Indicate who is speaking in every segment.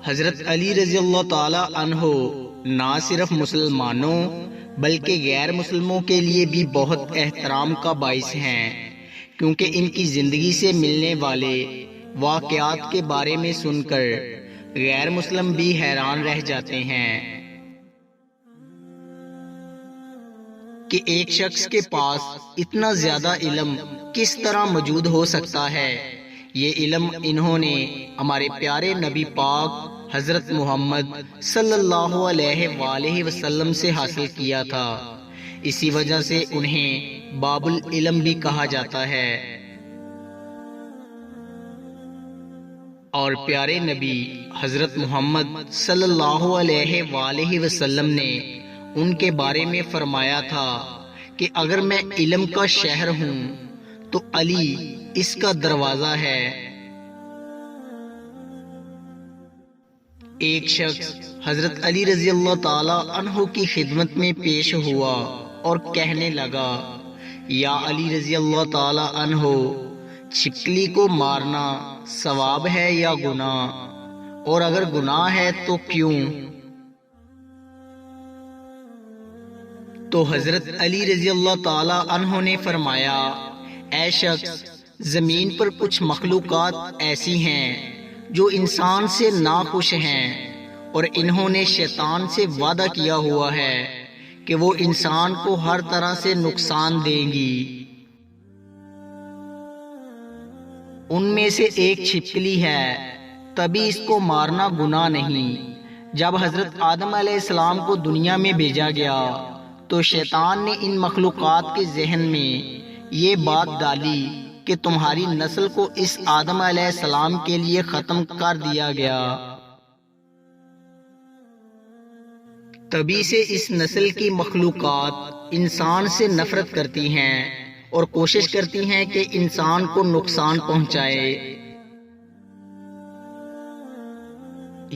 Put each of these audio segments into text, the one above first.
Speaker 1: حضرت علی رضی اللہ تعالی عنہ نہ صرف مسلمانوں بلکہ غیر مسلموں کے لیے بھی بہت احترام کا باعث ہیں، کیونکہ ان کی زندگی سے ملنے والے واقعات کے بارے میں سن کر غیر مسلم بھی حیران رہ جاتے ہیں کہ ایک شخص کے پاس اتنا زیادہ علم کس طرح موجود ہو سکتا ہے۔ یہ علم انہوں نے ہمارے پیارے نبی پاک حضرت محمد صلی اللہ علیہ وآلہ وسلم سے حاصل کیا تھا، اسی وجہ سے انہیں باب العلم بھی کہا جاتا ہے۔ اور پیارے نبی حضرت محمد صلی اللہ علیہ وآلہ وسلم نے ان کے بارے میں فرمایا تھا کہ اگر میں علم کا شہر ہوں تو علی اس کا دروازہ ہے۔ ایک شخص حضرت علی رضی اللہ تعالی عنہ کی خدمت میں پیش ہوا اور کہنے لگا، یا علی رضی اللہ تعالی عنہ، چھپکلی کو مارنا ثواب ہے یا گناہ؟ اور اگر گناہ ہے تو کیوں؟ تو حضرت علی رضی اللہ تعالی عنہ نے فرمایا، اے شخص، زمین پر کچھ مخلوقات ایسی ہیں جو انسان سے ناخوش ہیں، اور انہوں نے شیطان سے وعدہ کیا ہوا ہے کہ وہ انسان کو ہر طرح سے نقصان دیں گی۔ ان میں سے ایک چھپکلی ہے، تبھی اس کو مارنا گناہ نہیں۔ جب حضرت آدم علیہ السلام کو دنیا میں بھیجا گیا تو شیطان نے ان مخلوقات کے ذہن میں یہ بات ڈالی کہ تمہاری نسل کو اس آدم علیہ السلام کے لیے ختم کر دیا گیا۔ تبھی سے اس نسل کی مخلوقات انسان سے نفرت کرتی ہیں اور کوشش کرتی ہیں کہ انسان کو نقصان پہنچائے۔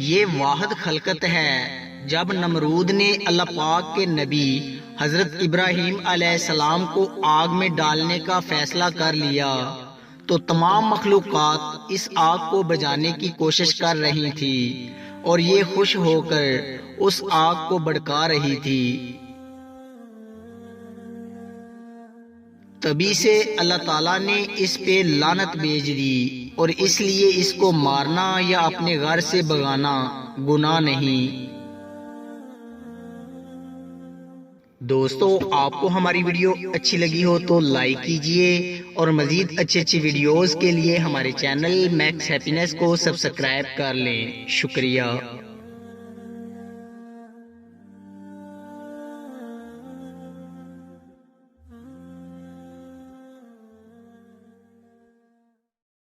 Speaker 1: یہ واحد خلقت ہے۔ جب نمرود نے اللہ پاک کے نبی حضرت ابراہیم علیہ السلام کو آگ میں ڈالنے کا فیصلہ کر لیا تو تمام مخلوقات اس آگ کو بجھانے کی کوشش کر رہی تھی اور یہ خوش ہو کر اس آگ کو بھڑکا رہی تھی۔ تبھی سے اللہ تعالیٰ نے اس پہ لعنت بھیج دی، اور اس لیے اس کو مارنا یا اپنے گھر سے بھگانا گناہ نہیں۔ دوستو، آپ کو ہماری ویڈیو اچھی لگی ہو تو لائک کیجئے، اور مزید اچھی ویڈیوز کے لیے ہمارے چینل میکس ہیپینس کو سبسکرائب کر لیں۔ شکریہ۔